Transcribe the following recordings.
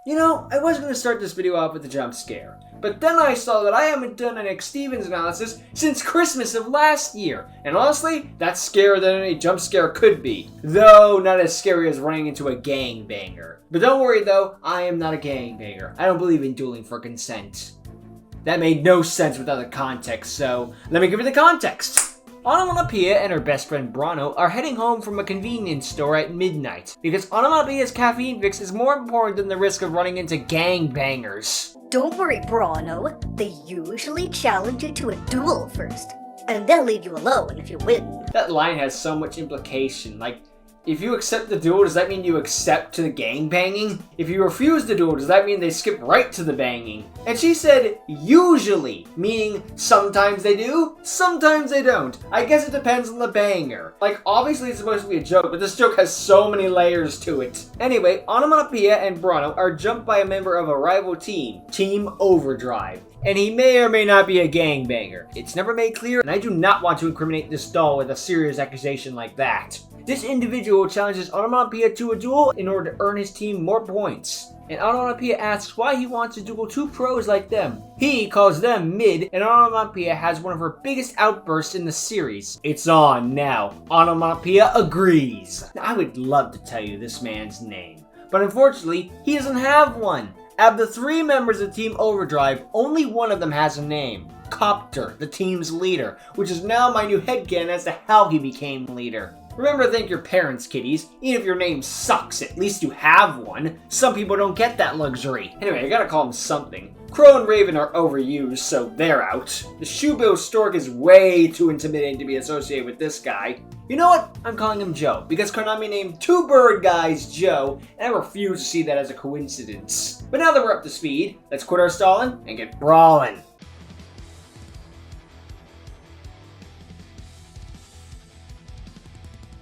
You know, I was going to start this video off with a jump scare, but then I saw that I haven't done an Xtevens analysis since Christmas of last year, and honestly, that's scarier than any jump scare could be, though not as scary as running into a gangbanger. But don't worry though, I am not a gangbanger. I don't believe in dueling for consent. That made no sense without the context, so let me give you the context. Anamapia and her best friend Brano are heading home from a convenience store at midnight because Anamapia's caffeine fix is more important than the risk of running into gangbangers. Don't worry, Brano. They usually challenge you to a duel first, and they'll leave you alone if you win. That line has so much implication, like, if you accept the duel, does that mean you accept to the gangbanging? If you refuse the duel, does that mean they skip right to the banging? And she said, usually, meaning sometimes they do, sometimes they don't. I guess it depends on the banger. Like, obviously it's supposed to be a joke, but this joke has so many layers to it. Anyway, Anamapia and Brano are jumped by a member of a rival team, Team Overdrive. And he may or may not be a gangbanger. It's never made clear, and I do not want to incriminate this doll with a serious accusation like that. This individual challenges Anamapia to a duel in order to earn his team more points. And Anamapia asks why he wants to duel two pros like them. He calls them mid, and Anamapia has one of her biggest outbursts in the series. It's on now. Anamapia agrees. Now, I would love to tell you this man's name, but unfortunately, he doesn't have one. Out of the three members of Team Overdrive, only one of them has a name. Copter, the team's leader, which is now my new headcanon as to how he became leader. Remember to thank your parents, kiddies. Even if your name sucks, at least you have one. Some people don't get that luxury. Anyway, I gotta call them something. Crow and Raven are overused, so they're out. The shoebill stork is way too intimidating to be associated with this guy. You know what? I'm calling him Joe, because Konami named two bird guys Joe, and I refuse to see that as a coincidence. But now that we're up to speed, let's quit our stalling and get brawling.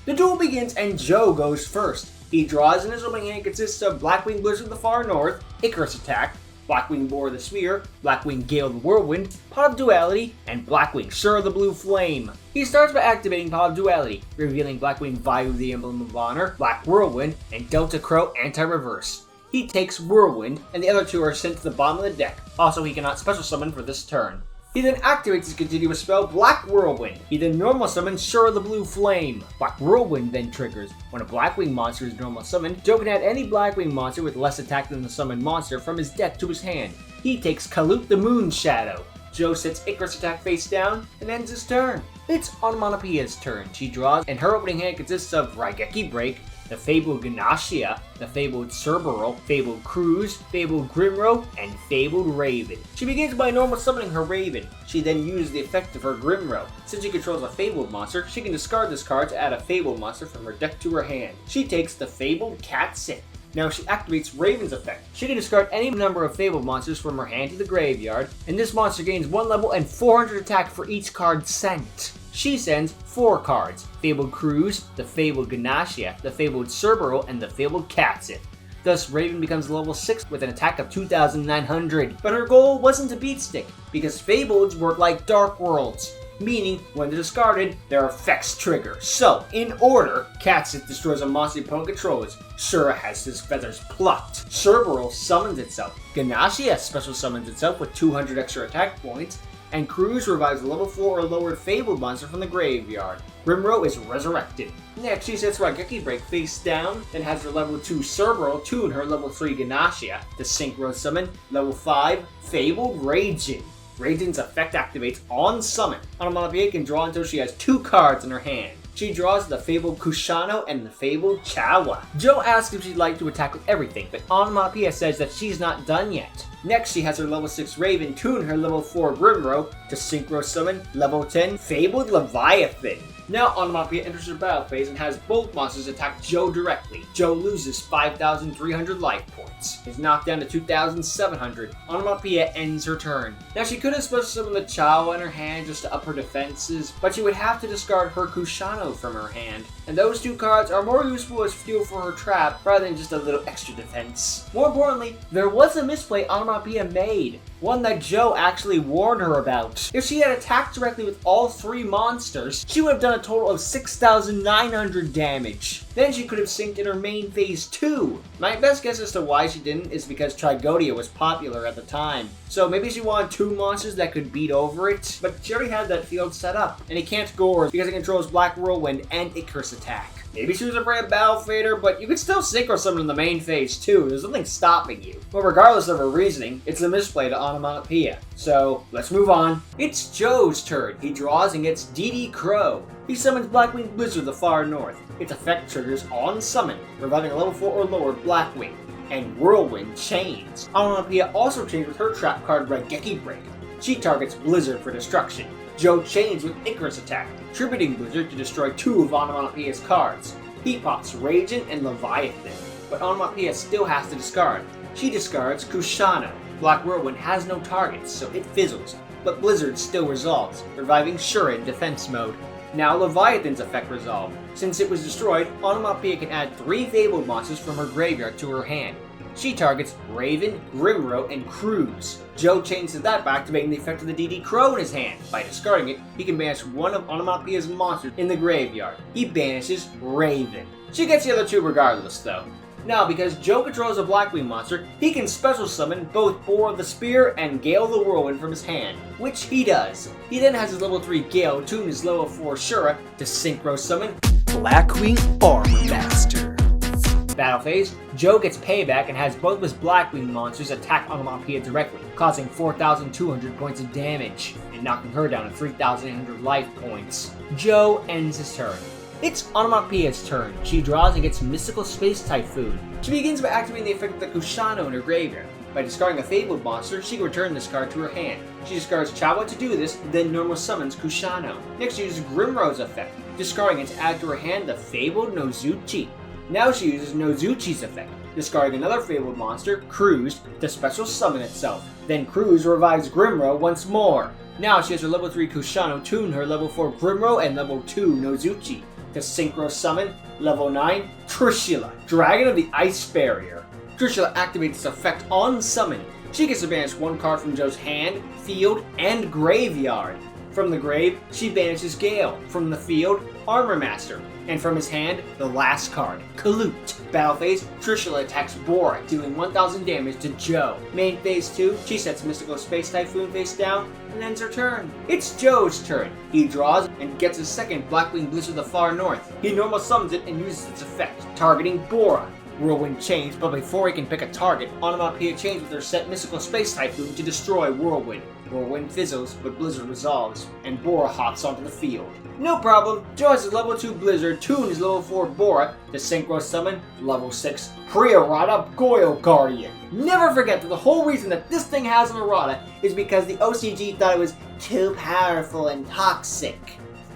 The duel begins and Joe goes first. He draws and his opening hand consists of Blackwing Blizzard of the Far North, Icarus Attack, Blackwing Boar of the Sphere, Blackwing Gale of the Whirlwind, Pot of Duality, and Blackwing Sure of the Blue Flame. He starts by activating Pot of Duality, revealing Blackwing Vayu the Emblem of Honor, Black Whirlwind, and Delta Crow Anti-Reverse. He takes Whirlwind, and the other two are sent to the bottom of the deck. Also, he cannot special summon for this turn. He then activates his continuous spell, Black Whirlwind. He then normal summons Sure of the Blue Flame. Black Whirlwind then triggers. When a Blackwing monster is normal summoned, Joe can add any Blackwing monster with less attack than the summoned monster from his deck to his hand. He takes Kalut the Moon Shadow. Joe sets Icarus Attack face down and ends his turn. It's Anamapia's turn. She draws, and her opening hand consists of Raigeki Break, the Fabled Ganashia, the Fabled Cerberus, Fabled Cruise, Fabled Grimro, and Fabled Raven. She begins by normal summoning her Raven. She then uses the effect of her Grimro. Since she controls a Fabled monster, she can discard this card to add a Fabled monster from her deck to her hand. She takes the Fabled Catsit. Now she activates Raven's effect. She can discard any number of Fabled monsters from her hand to the graveyard, and this monster gains 1 level and 400 attack for each card sent. She sends 4 cards: Fabled Cruise, the Fabled Ganashia, the Fabled Cerberus, and the Fabled Catsit. Thus, Raven becomes level 6 with an attack of 2,900. But her goal wasn't to beat Stick, because Fableds work like Dark Worlds, meaning when they're discarded, their effects trigger. So, in order, Catsit destroys a monster the opponent controls. Shura has his feathers plucked. Cerberus summons itself. Ganashia special summons itself with 200 extra attack points. And Cruise revives a level 4 or lower Fabled monster from the graveyard. Grimro is resurrected. Next, she sets Raigeki Break face down, then has her level 2 Cerberus tune her level 3 Ganashia to Synchro Summon level 5 Fabled Raging. Raging's effect activates on summon. Anamapia can draw until she has 2 cards in her hand. She draws the Fabled Kushano and the Fabled Chawa. Joe asks if she'd like to attack with everything, but Anamapia says that she's not done yet. Next, she has her level 6 Raven tune her level 4 Grimro to Synchro Summon level 10 Fabled Leviathan. Now Anamapia enters her battle phase and has both monsters attack Joe directly. Joe loses 5,300 life points. Is knocked down to 2,700. Anamapia ends her turn. Now she could have special summoned the Chawa in her hand just to up her defenses, but she would have to discard her Kushano from her hand. And those 2 cards are more useful as fuel for her trap rather than just a little extra defense. More importantly, there was a misplay Anamapia made. one that Joe actually warned her about. If she had attacked directly with all 3 monsters, she would have done a total of 6,900 damage. Then she could have synced in her main phase 2. My best guess as to why she didn't is because Trigodia was popular at the time. So maybe she wanted 2 monsters that could beat over it, but she already had that field set up. And it can't gore because it controls Black Whirlwind and Icarus attack. Maybe she was afraid of Battle Fader, but you could still synchro summon in the main phase too. There's nothing stopping you. But regardless of her reasoning, it's a misplay to Anamapia. So let's move on. It's Joe's turn. He draws and gets DD Crow. He summons Blackwing Blizzard of the far north. Its effect triggers on summon, reviving a level 4 or lower Blackwing, and Whirlwind chains. Anamapia also chains with her trap card Raigeki Break. She targets Blizzard for destruction. Joe chains with Icarus attack, tributing Blizzard to destroy 2 of Onomatopoeia's cards. He pops Raging and Leviathan, but Onomatopoeia still has to discard. She discards Kushano. Black Whirlwind has no targets, so it fizzles, but Blizzard still resolves, reviving Shura in defense mode. Now Leviathan's effect resolved. Since it was destroyed, Onomatopoeia can add 3 Fabled monsters from her graveyard to her hand. She targets Raven, Grimro, and Cruz. Joe chains that back to making the effect of the DD Crow in his hand. By discarding it, he can banish one of Onomatopoeia's monsters in the graveyard. He banishes Raven. She gets the other 2 regardless, though. Now, because Joe controls a Blackwing monster, he can special summon both Boar the Spear and Gale the Whirlwind from his hand, which he does. He then has his level 3 Gale tune his level 4 Shura to synchro summon Blackwing Armor Master. Battle phase, Joe gets payback and has both of his Blackwing monsters attack Anamapia directly, causing 4,200 points of damage, and knocking her down to 3,800 life points. Joe ends his turn. It's Anamapia's turn. She draws and gets Mystical Space Typhoon. She begins by activating the effect of the Kushano in her graveyard. By discarding a Fabled monster, she can return this card to her hand. She discards Chawa to do this, then normal summons Kushano. Next she uses Grimro's effect, discarding it to add to her hand the Fabled Nozuchi. Now she uses Nozuchi's effect, discarding another Fabled monster, Cruz, to special summon itself. Then Cruz revives Grimro once more. Now she has her level 3 Kushano tune her level 4 Grimro and level 2 Nozuchi. To synchro summon, level 9, Trishula, Dragon of the Ice Barrier. Trishula activates its effect on summon. She gets to banish 1 card from Joe's hand, field, and graveyard. From the grave, she banishes Gale. From the field, Armor Master. And from his hand, the last card, Kalut. Battle phase, Trishula attacks Bora, dealing 1,000 damage to Joe. Main phase 2, she sets Mystical Space Typhoon face down and ends her turn. It's Joe's turn. He draws and gets his second Blackwing Blizzard of the far north. He normal summons it and uses its effect, targeting Bora. Whirlwind chains, but before he can pick a target, Anamapia chains with her set Mystical Space Typhoon to destroy Whirlwind. Whirlwind fizzles, but Blizzard resolves, and Bora hops onto the field. No problem, Joe has his level 2 Blizzard tune his level 4 Bora to synchro summon level 6 pre-errata Goyo Guardian. Never forget that the whole reason that this thing has an errata is because the OCG thought it was too powerful and toxic.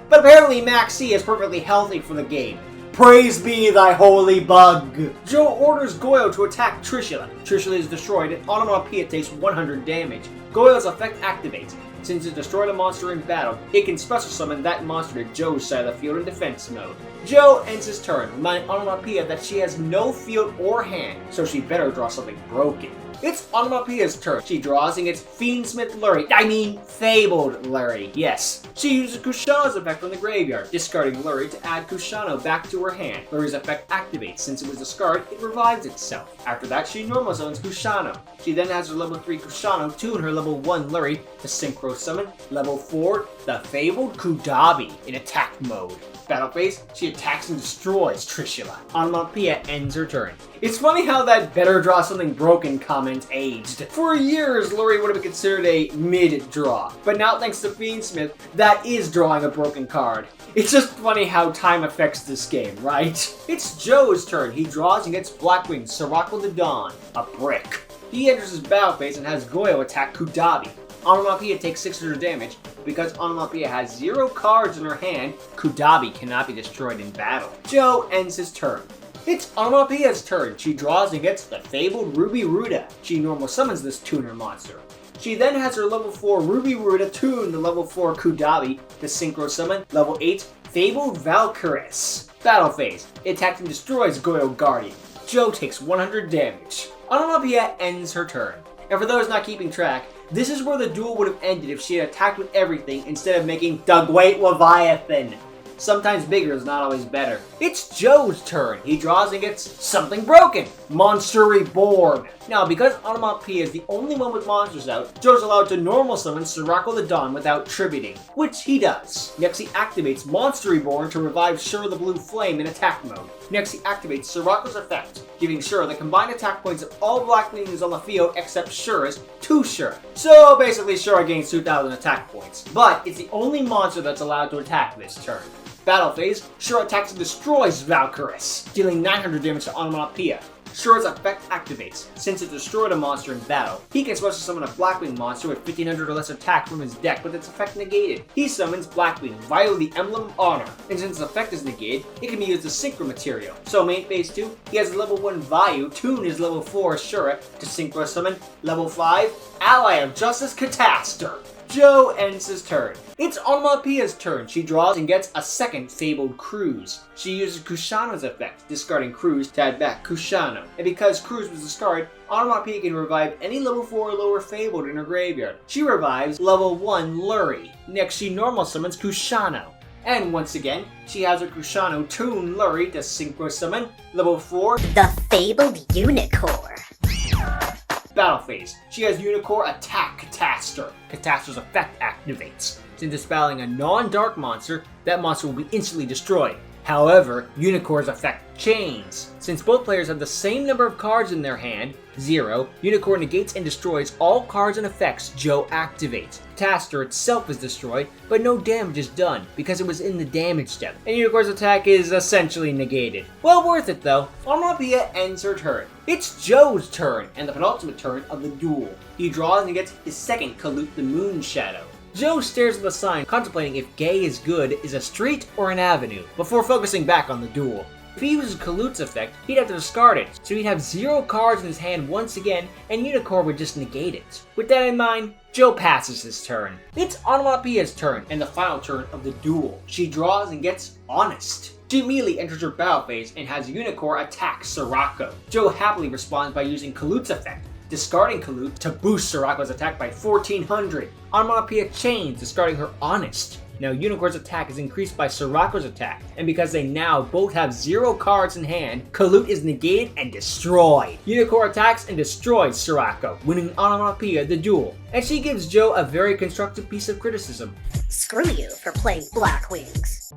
But apparently Max C is perfectly healthy for the game. Praise be thy holy bug! Joe orders Goyo to attack Trishula. Trishula is destroyed and Onomatopoeia takes 100 damage. Goyo's effect activates. Since it destroyed a monster in battle, it can special summon that monster to Joe's side of the field in defense mode. Joe ends his turn, reminding Onomatopoeia that she has no field or hand, so she better draw something broken. It's Anamapia's turn. She draws and gets Fiendsmith Lurie. Fabled Lurie, yes. She uses Kushano's effect from the graveyard, discarding Lurie to add Kushano back to her hand. Lurie's effect activates. Since it was discarded, it revives itself. After that, she normal summons Kushano. She then has her level 3 Kushano tune her level 1 Lurie to synchro summon level 4, the Fabled Kudabi in attack mode. Battle phase, she attacks and destroys Trishula. Anamapia ends her turn. It's funny how that better draw something broken comment aged. For years, Lurie would have been considered a mid-draw, but now thanks to Fiendsmith, that is drawing a broken card. It's just funny how time affects this game, right? It's Joe's turn. He draws and gets Blackwing, Sirocco the Dawn, a brick. He enters his battle phase and has Goyo attack Kudabi. Anamapia takes 600 damage. Because Anamapia has 0 cards in her hand, Kudabi cannot be destroyed in battle. Joe ends his turn. It's Anamapia's turn. She draws and gets the Fabled Ruby Ruda. She normal summons this tuner monster. She then has her level 4 Ruby Ruda tune the level 4 Kudabi to synchro summon level 8 Fabled Valkyris. Battle phase. It attacks and destroys Goyo Guardian. Joe takes 100 damage. Anamapia ends her turn. And for those not keeping track, this is where the duel would have ended if she had attacked with everything instead of making the Great Leviathan. Sometimes bigger is not always better. It's Joe's turn. He draws and gets something broken. Monster Reborn. Now, because Anamapia is the only one with monsters out, Joe's allowed to normal summon Sirocco the Dawn without tributing, which he does. Next, he activates Monster Reborn to revive Shura the Blue Flame in attack mode. Next, he activates Sirocco's effect, giving Shura the combined attack points of all Blackwings on the field except Shura's to Shura. So basically, Shura gains 2,000 attack points, but it's the only monster that's allowed to attack this turn. Battle phase, Shura attacks and destroys Valkyris, dealing 900 damage to Onemoneptia. Shura's effect activates. Since it destroyed a monster in battle, he can special summon a Blackwing monster with 1500 or less attack from his deck with its effect negated. He summons Blackwing via the Emblem of Honor, and since its effect is negated, it can be used as synchro material. So main phase 2, he has a level 1 Vayu tune his level 4 Shura to synchro summon level 5 Ally of Justice Catastor. Joe ends his turn. It's Anamapia's turn. She draws and gets a second Fabled Cruise. She uses Kushano's effect, discarding Cruise to add back Kushano. And because Cruise was discarded, Anamapia can revive any level 4 or lower Fabled in her graveyard. She revives level 1 Lurie. Next, she normal summons Kushano. And once again, she has her Kushano tune Lurie to synchro summon level 4 The Fabled Unicor. Battle phase. She has Unicor attack Catastor. Catastor's effect activates. Since dispelling a non-dark monster, that monster will be instantly destroyed. However, Unicor's effect chains. Since both players have the same number of cards in their hand, 0, Unicor negates and destroys all cards and effects Joe activates. Catastor itself is destroyed, but no damage is done because it was in the damage step, and Unicor's attack is essentially negated. Well worth it though. Anamapia ends her turn. It's Joe's turn, and the penultimate turn of the duel. He draws and gets his second Kalut the Moon Shadow. Joe stares at the sign, contemplating if gay is good is a street or an avenue, before focusing back on the duel. If he uses Kalut's effect, he'd have to discard it, so he'd have 0 cards in his hand once again, and Unicor would just negate it. With that in mind, Joe passes his turn. It's Anamapia's turn, and the final turn of the duel. She draws and gets Honest. She immediately enters her battle phase and has Unicor attack Sirocco. Joe happily responds by using Kalut's effect, discarding Kalut to boost Sirocco's attack by 1400. Anamapia chains, discarding her Honest. Now Unicor's attack is increased by Sirocco's attack, and because they now both have 0 cards in hand, Kalut is negated and destroyed. Unicor attacks and destroys Sirocco, winning Anamapia the duel. And she gives Joe a very constructive piece of criticism. Screw you for playing Blackwings.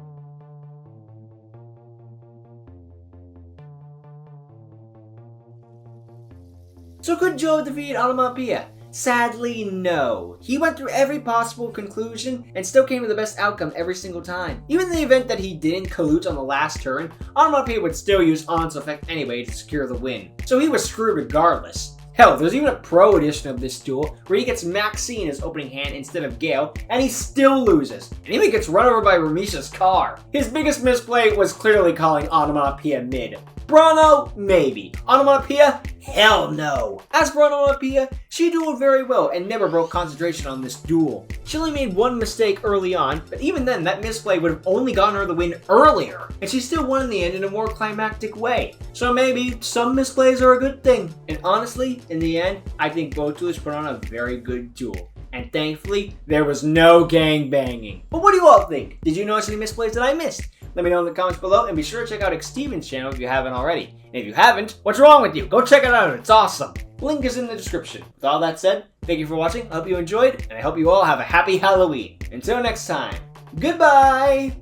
So could Joe defeat Anamapia? Sadly, no. He went through every possible conclusion and still came to the best outcome every single time. Even in the event that he didn't Kalut on the last turn, Anamapia would still use On's effect anyway to secure the win. So he was screwed regardless. Hell, there's even a pro edition of this duel where he gets Maxine in his opening hand instead of Gale, and he still loses. And even gets run over by Ramisha's car. His biggest misplay was clearly calling Anamapia mid. Brano? Maybe. Onemoneptia? Hell no. As for Onemoneptia, she dueled very well and never broke concentration on this duel. She only made one mistake early on, but even then that misplay would have only gotten her the win earlier, and she still won in the end in a more climactic way. So maybe some misplays are a good thing. And honestly, in the end, I think both duelists put on a very good duel. And thankfully, there was no gang banging. But what do you all think? Did you notice any misplays that I missed? Let me know in the comments below, and be sure to check out Xtevens' channel if you haven't already. And if you haven't, what's wrong with you? Go check it out, it's awesome. Link is in the description. With all that said, thank you for watching, I hope you enjoyed, and I hope you all have a happy Halloween. Until next time, goodbye!